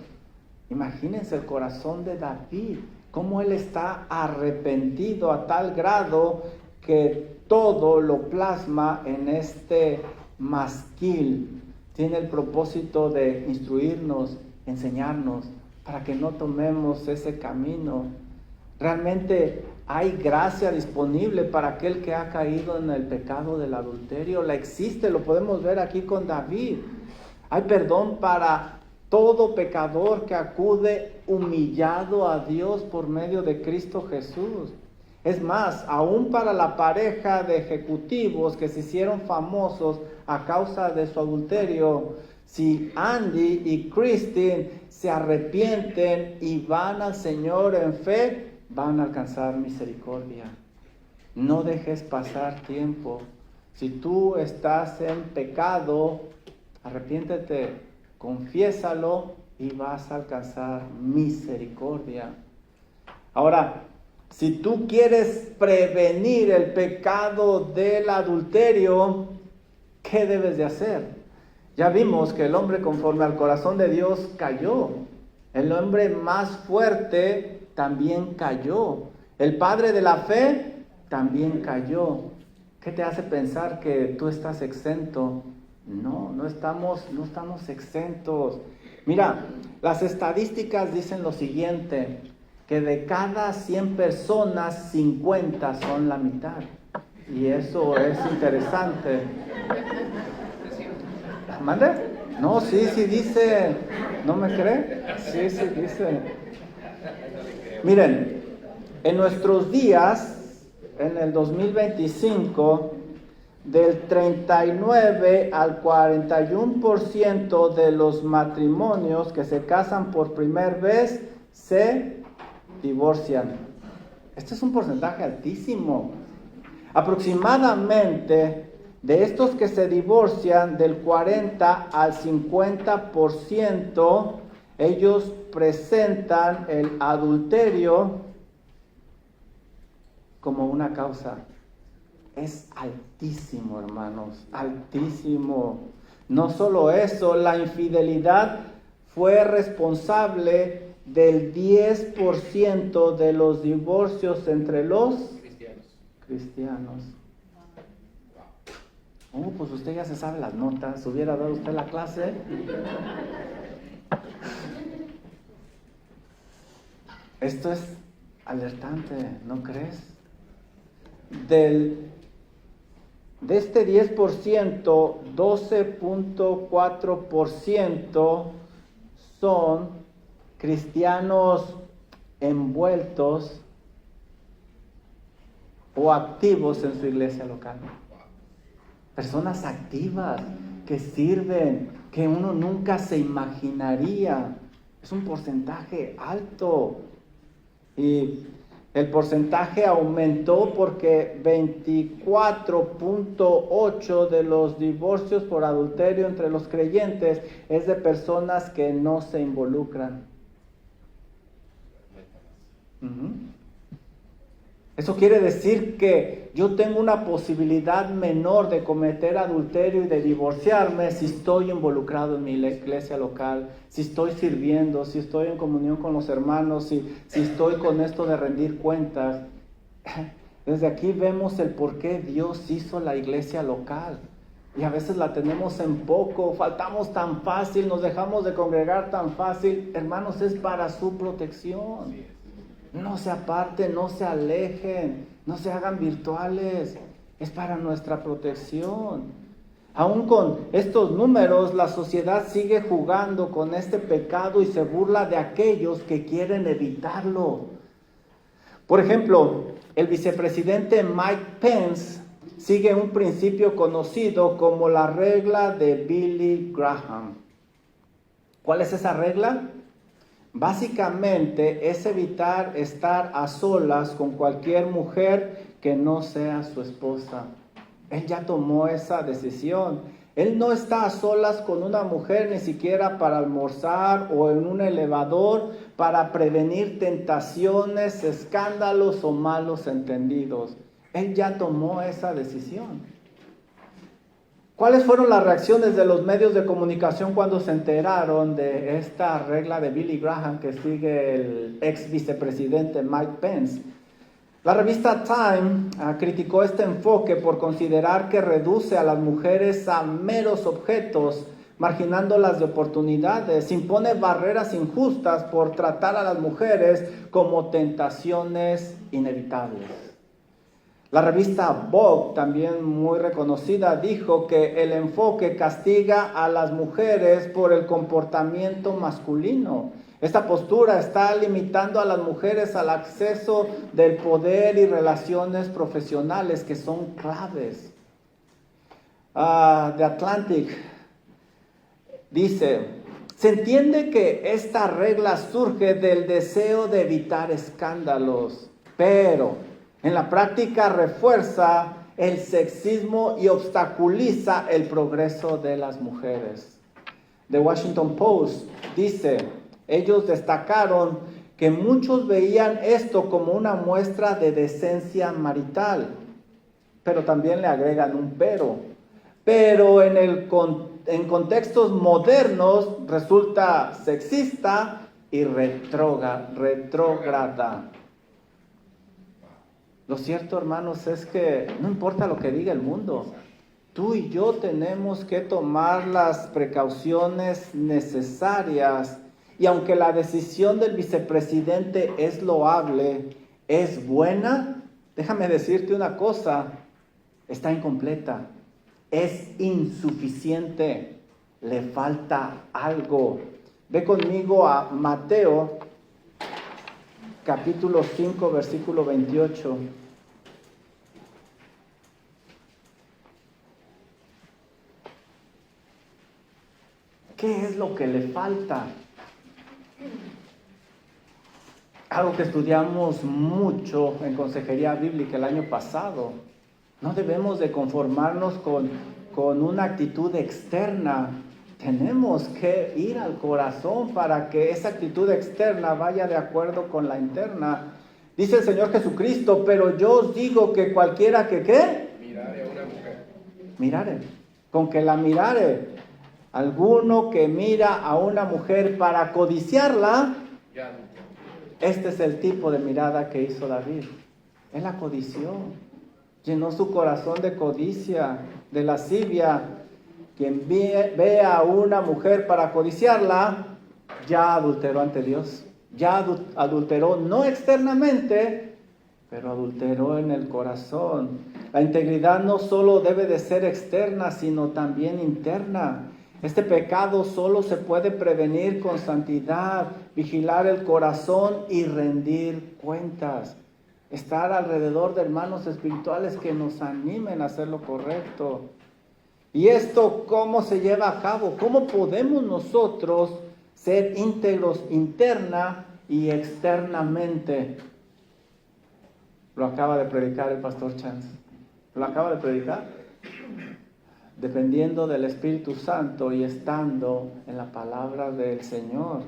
Imagínense el corazón de David, cómo él está arrepentido a tal grado que todo lo plasma en este masquil. Tiene el propósito de instruirnos, enseñarnos, para que no tomemos ese camino. Realmente hay gracia disponible para aquel que ha caído en el pecado del adulterio. La existe, lo podemos ver aquí con David. Hay perdón para todo pecador que acude humillado a Dios por medio de Cristo Jesús. Es más, aún para la pareja de ejecutivos que se hicieron famosos a causa de su adulterio, si Andy y Christine se arrepienten y van al Señor en fe, van a alcanzar misericordia. No dejes pasar tiempo. Si tú estás en pecado, arrepiéntete, confiésalo y vas a alcanzar misericordia. Ahora, si tú quieres prevenir el pecado del adulterio, ¿qué debes de hacer? Ya vimos que el hombre conforme al corazón de Dios cayó. El hombre más fuerte también cayó. El padre de la fe también cayó. ¿Qué te hace pensar que tú estás exento? No estamos exentos. Mira, las estadísticas dicen lo siguiente, que de cada 100 personas, 50 son la mitad. Y eso es interesante. ¿Mande? No, sí, sí dice. ¿No me cree? Sí, sí dice. Miren, en nuestros días, en el 2025, del 39 al 41% de los matrimonios que se casan por primera vez se divorcian. Este es un porcentaje altísimo. Aproximadamente de estos que se divorcian, del 40 al 50%, ellos presentan el adulterio como una causa. Es altísimo, hermanos, altísimo. No solo eso, la infidelidad fue responsable del 10% de los divorcios entre los cristianos. Pues usted ya se sabe las notas. ¿Hubiera dado usted la clase? Esto es alertante, ¿no crees? De este 10%, 12.4% son cristianos envueltos o activos en su iglesia local. Personas activas que sirven, que uno nunca se imaginaría. Es un porcentaje alto. Y el porcentaje aumentó porque 24.8 de los divorcios por adulterio entre los creyentes es de personas que no se involucran. Eso quiere decir que yo tengo una posibilidad menor de cometer adulterio y de divorciarme si estoy involucrado en mi iglesia local, si estoy sirviendo, si estoy en comunión con los hermanos, si estoy con esto de rendir cuentas. Desde aquí vemos el por qué Dios hizo la iglesia local. Y a veces la tenemos en poco, faltamos tan fácil, nos dejamos de congregar tan fácil. Hermanos, es para su protección. No se aparten, no se alejen, no se hagan virtuales. Es para nuestra protección. Aún con estos números, la sociedad sigue jugando con este pecado y se burla de aquellos que quieren evitarlo. Por ejemplo, el vicepresidente Mike Pence sigue un principio conocido como la regla de Billy Graham. ¿Cuál es esa regla? Básicamente es evitar estar a solas con cualquier mujer que no sea su esposa. Él ya tomó esa decisión. Él no está a solas con una mujer ni siquiera para almorzar o en un elevador para prevenir tentaciones, escándalos o malos entendidos. Él ya tomó esa decisión. ¿Cuáles fueron las reacciones de los medios de comunicación cuando se enteraron de esta regla de Billy Graham que sigue el ex vicepresidente Mike Pence? La revista Time criticó este enfoque por considerar que reduce a las mujeres a meros objetos, marginándolas de oportunidades, impone barreras injustas por tratar a las mujeres como tentaciones inevitables. La revista Vogue, también muy reconocida, dijo que el enfoque castiga a las mujeres por el comportamiento masculino. Esta postura está limitando a las mujeres al acceso del poder y relaciones profesionales que son claves. The Atlantic dice: se entiende que esta regla surge del deseo de evitar escándalos, pero en la práctica refuerza el sexismo y obstaculiza el progreso de las mujeres. The Washington Post dice: ellos destacaron que muchos veían esto como una muestra de decencia marital, pero también le agregan un pero. Pero en contextos modernos resulta sexista y retrógrada. Lo cierto, hermanos, es que no importa lo que diga el mundo, tú y yo tenemos que tomar las precauciones necesarias. Y aunque la decisión del vicepresidente es loable, es buena, déjame decirte una cosa: está incompleta, es insuficiente. le falta algo. Ve conmigo a Mateo, capítulo 5, versículo 28. ¿Qué es lo que le falta? Algo que estudiamos mucho en Consejería Bíblica el año pasado. No debemos de conformarnos con una actitud externa. Tenemos que ir al corazón para que esa actitud externa vaya de acuerdo con la interna. Dice el Señor Jesucristo, pero yo os digo que cualquiera que ¿qué? Mirare a una mujer. Mirare, con que la mirare. Alguno que mira a una mujer para codiciarla, Ya. este es el tipo de mirada que hizo David. Él la codició. Llenó su corazón de codicia, de lascivia. Quien ve a una mujer para codiciarla, ya adulteró ante Dios. Ya adulteró, no externamente, pero adulteró en el corazón. La integridad no solo debe de ser externa, sino también interna. Este pecado solo se puede prevenir con santidad, vigilar el corazón y rendir cuentas. Estar alrededor de hermanos espirituales que nos animen a hacer lo correcto. ¿Y esto cómo se lleva a cabo? ¿Cómo podemos nosotros ser íntegros interna y externamente? Lo acaba de predicar el pastor Chance. Lo acaba de predicar. Dependiendo del Espíritu Santo y estando en la palabra del Señor.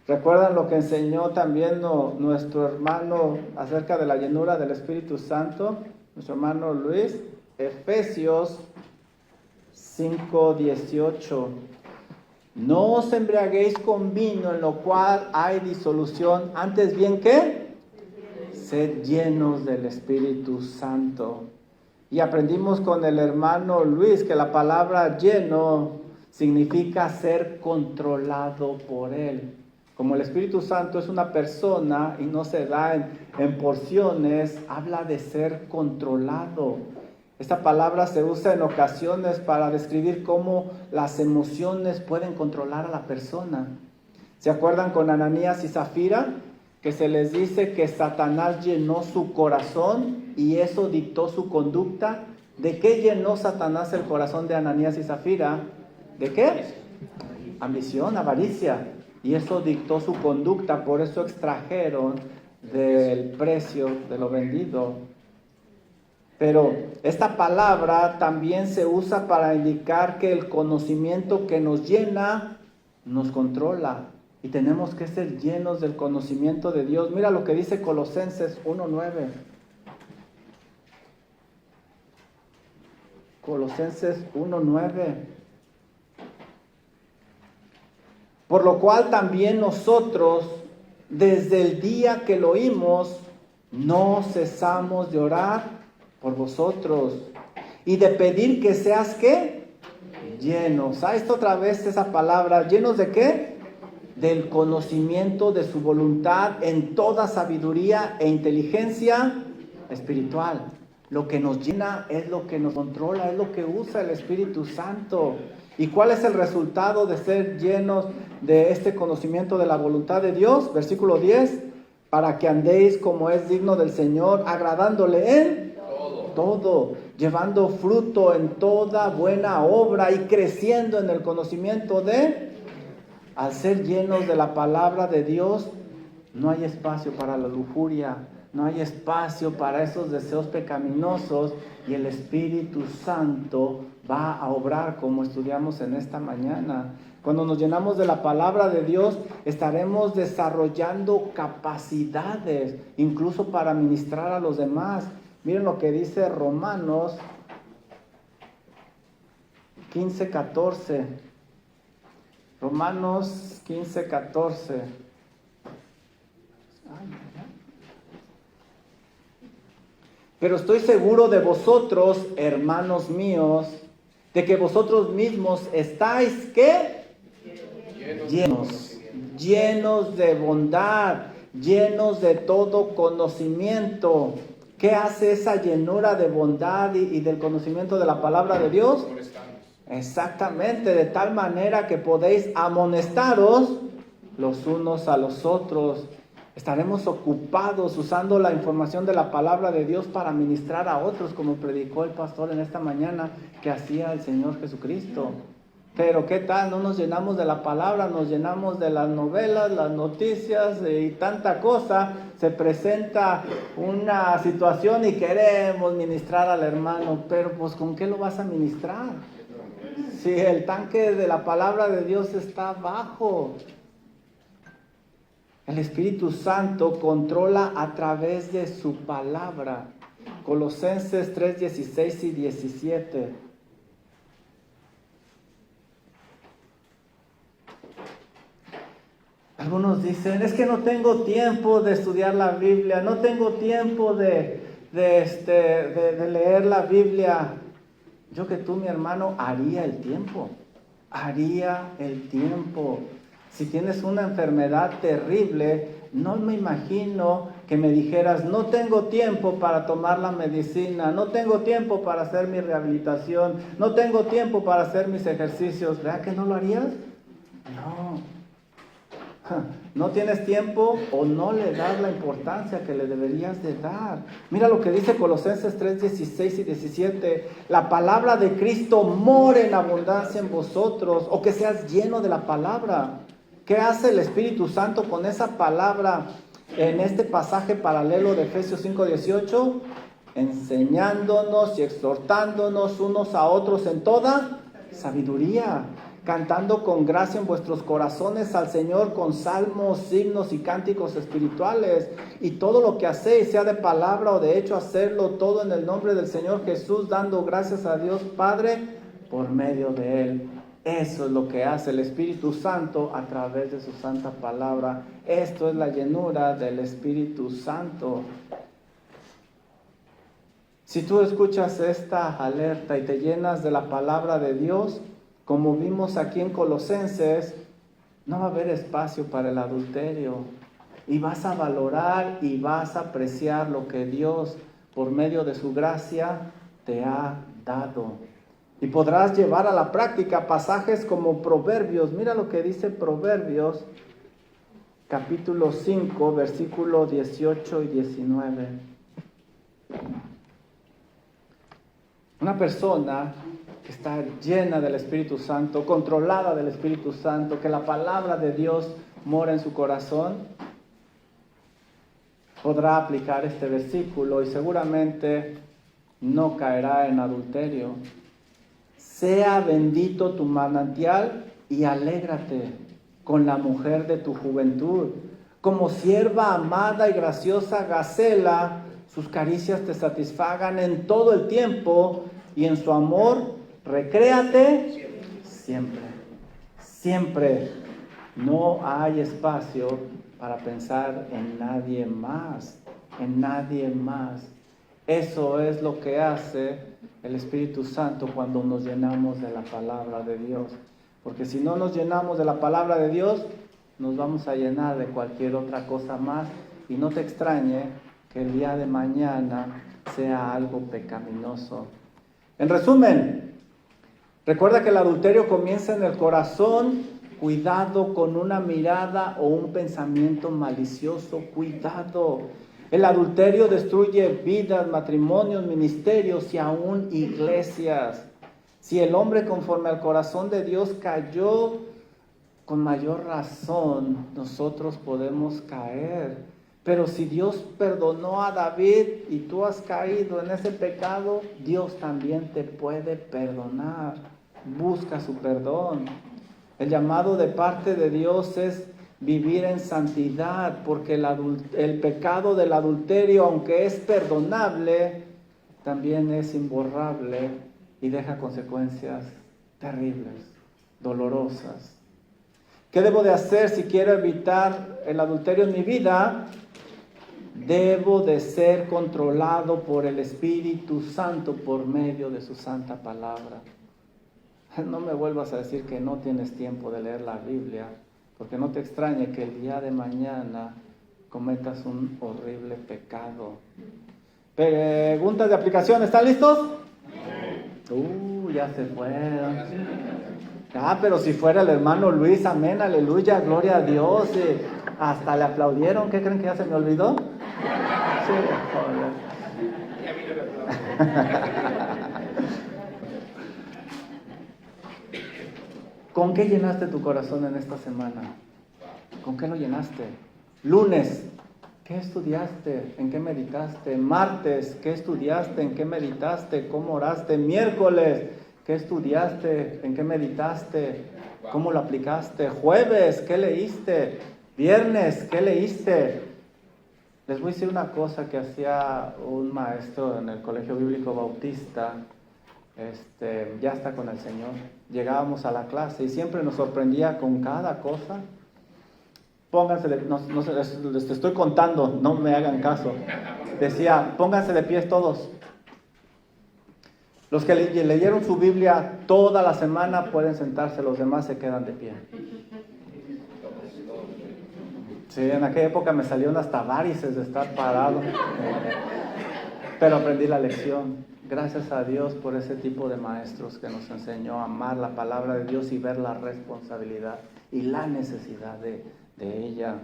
¿Recuerdan lo que enseñó también nuestro hermano acerca de la llenura del Espíritu Santo? Nuestro hermano Luis. Efesios 5:18. No os embriaguéis con vino en lo cual hay disolución, antes bien que sed llenos del Espíritu Santo. Y aprendimos con el hermano Luis que la palabra lleno significa ser controlado por él. Como el Espíritu Santo es una persona y no se da en porciones, habla de ser controlado. Esta palabra se usa en ocasiones para describir cómo las emociones pueden controlar a la persona. ¿Se acuerdan con Ananías y Zafira? Que se les dice que Satanás llenó su corazón y eso dictó su conducta. ¿De qué llenó Satanás el corazón de Ananías y Zafira? ¿De qué? Ambición, avaricia. Y eso dictó su conducta, por eso extrajeron del precio de lo vendido. Pero esta palabra también se usa para indicar que el conocimiento que nos llena nos controla. Y tenemos que ser llenos del conocimiento de Dios. Mira lo que dice Colosenses 1:9. Colosenses 1:9. Por lo cual también nosotros, desde el día que lo oímos, no cesamos de orar por vosotros y de pedir que seas, ¿qué? Llenos. ¿Sabes esto otra vez esa palabra? ¿Llenos de qué? Del conocimiento de su voluntad en toda sabiduría e inteligencia espiritual. Lo que nos llena es lo que nos controla, es lo que usa el Espíritu Santo. ¿Y cuál es el resultado de ser llenos de este conocimiento de la voluntad de Dios? Versículo 10, para que andéis como es digno del Señor, agradándole en todo, llevando fruto en toda buena obra y creciendo en el conocimiento de... Al ser llenos de la palabra de Dios, no hay espacio para la lujuria, no hay espacio para esos deseos pecaminosos y el Espíritu Santo va a obrar como estudiamos en esta mañana. Cuando nos llenamos de la palabra de Dios, estaremos desarrollando capacidades, incluso para ministrar a los demás. Miren lo que dice Romanos 15:14. Romanos 15:14. Pero estoy seguro de vosotros, hermanos míos, de que vosotros mismos estáis, ¿qué? Llenos de bondad, llenos de todo conocimiento. ¿Qué hace esa llenura de bondad y del conocimiento de la palabra de Dios? Exactamente, de tal manera que podéis amonestaros los unos a los otros. Estaremos ocupados usando la información de la palabra de Dios para ministrar a otros, como predicó el pastor en esta mañana, que hacía el Señor Jesucristo. Pero ¿qué tal? No nos llenamos de la palabra, nos llenamos de las novelas, las noticias y tanta cosa. Se presenta una situación y queremos ministrar al hermano, pero pues ¿con qué lo vas a ministrar? Si el tanque de la palabra de Dios está bajo. El Espíritu Santo controla a través de su palabra. Colosenses 3:16 y 17. Algunos dicen, es que no tengo tiempo de estudiar la Biblia, no tengo tiempo de leer la Biblia. Yo que tú, mi hermano, haría el tiempo. Si tienes una enfermedad terrible, no me imagino que me dijeras, no tengo tiempo para tomar la medicina, no tengo tiempo para hacer mi rehabilitación, no tengo tiempo para hacer mis ejercicios. ¿Verdad que no lo harías? No. No tienes tiempo o no le das la importancia que le deberías de dar. Mira lo que dice Colosenses 3:16 y 17. La palabra de Cristo more en abundancia en vosotros, o que seas lleno de la palabra. ¿Qué hace el Espíritu Santo con esa palabra en este pasaje paralelo de Efesios 5:18? Enseñándonos y exhortándonos unos a otros en toda sabiduría, cantando con gracia en vuestros corazones al Señor con salmos, himnos y cánticos espirituales. Y todo lo que hacéis, sea de palabra o de hecho, hacerlo todo en el nombre del Señor Jesús, dando gracias a Dios Padre por medio de Él. Eso es lo que hace el Espíritu Santo a través de su santa palabra. Esto es la llenura del Espíritu Santo. Si tú escuchas esta alerta y te llenas de la palabra de Dios, como vimos aquí en Colosenses, no va a haber espacio para el adulterio. Y vas a valorar y vas a apreciar lo que Dios, por medio de su gracia, te ha dado. Y podrás llevar a la práctica pasajes como Proverbios. Mira lo que dice Proverbios, capítulo 5, versículos 18 y 19. Una persona que está llena del Espíritu Santo, controlada del Espíritu Santo, que la palabra de Dios mora en su corazón, podrá aplicar este versículo y seguramente no caerá en adulterio. Sea bendito tu manantial y alégrate con la mujer de tu juventud. Como sierva amada y graciosa Gacela, sus caricias te satisfagan en todo el tiempo y en su amor recréate siempre. Siempre. No hay espacio para pensar en nadie más. En nadie más. Eso es lo que hace el Espíritu Santo cuando nos llenamos de la palabra de Dios. Porque si no nos llenamos de la palabra de Dios, nos vamos a llenar de cualquier otra cosa más. Y no te extrañe que el día de mañana sea algo pecaminoso. En resumen, recuerda que el adulterio comienza en el corazón. Cuidado con una mirada o un pensamiento malicioso. Cuidado. El adulterio destruye vidas, matrimonios, ministerios y aún iglesias. Si el hombre conforme al corazón de Dios cayó, con mayor razón nosotros podemos caer. Pero si Dios perdonó a David y tú has caído en ese pecado, Dios también te puede perdonar. Busca su perdón. El llamado de parte de Dios es vivir en santidad, porque el pecado del adulterio, aunque es perdonable, también es imborrable y deja consecuencias terribles, dolorosas. ¿Qué debo de hacer si quiero evitar el adulterio en mi vida? Debo de ser controlado por el Espíritu Santo por medio de su santa palabra. No me vuelvas a decir que no tienes tiempo de leer la Biblia, porque no te extrañe que el día de mañana cometas un horrible pecado. Preguntas de aplicación, ¿están listos? ya se fueron. Pero si fuera el hermano Luis, amén, aleluya, gloria a Dios. Hasta le aplaudieron. ¿Qué creen que ya se me olvidó? Sí, ¿Con qué llenaste tu corazón en esta semana? ¿Con qué lo llenaste? Lunes, ¿qué estudiaste? ¿En qué meditaste? Martes, ¿qué estudiaste? ¿En qué meditaste? ¿Cómo oraste? Miércoles, ¿qué estudiaste? ¿En qué meditaste? ¿Cómo lo aplicaste? Jueves, ¿qué leíste? Viernes, ¿qué leíste? Les voy a decir una cosa que hacía un maestro en el Colegio Bíblico Bautista. Ya está con el Señor. Llegábamos a la clase y siempre nos sorprendía con cada cosa. Pónganse no sé, les estoy contando, no me hagan caso. Decía, pónganse de pies todos. Los que leyeron su Biblia toda la semana pueden sentarse, los demás se quedan de pie. Sí, en aquella época me salieron hasta varices de estar parado. Pero aprendí la lección. Gracias a Dios por ese tipo de maestros que nos enseñó a amar la palabra de Dios y ver la responsabilidad y la necesidad de ella.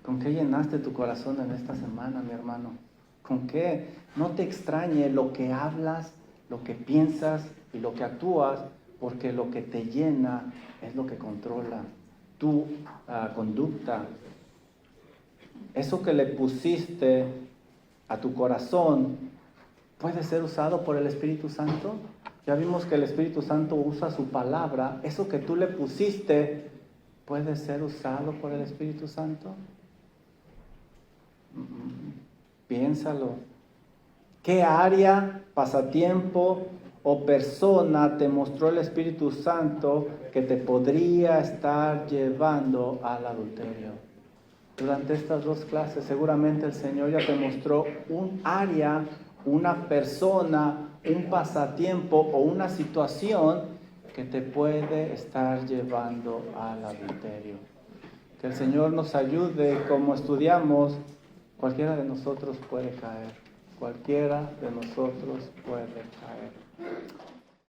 ¿Con qué llenaste tu corazón en esta semana, mi hermano? ¿Con qué? No te extrañe lo que hablas, lo que piensas y lo que actúas, porque lo que te llena es lo que controla tu conducta. Eso que le pusiste a tu corazón puede ser usado por el Espíritu Santo. Ya vimos que el Espíritu Santo usa su palabra. Eso que tú le pusiste puede ser usado por el Espíritu Santo. Piénsalo. ¿Qué área, pasatiempo o persona te mostró el Espíritu Santo que te podría estar llevando al adulterio? Durante estas 2 clases seguramente el Señor ya te mostró un área, una persona, un pasatiempo o una situación que te puede estar llevando al adulterio. Que el Señor nos ayude. Como estudiamos, cualquiera de nosotros puede caer. Cualquiera de nosotros puede caer.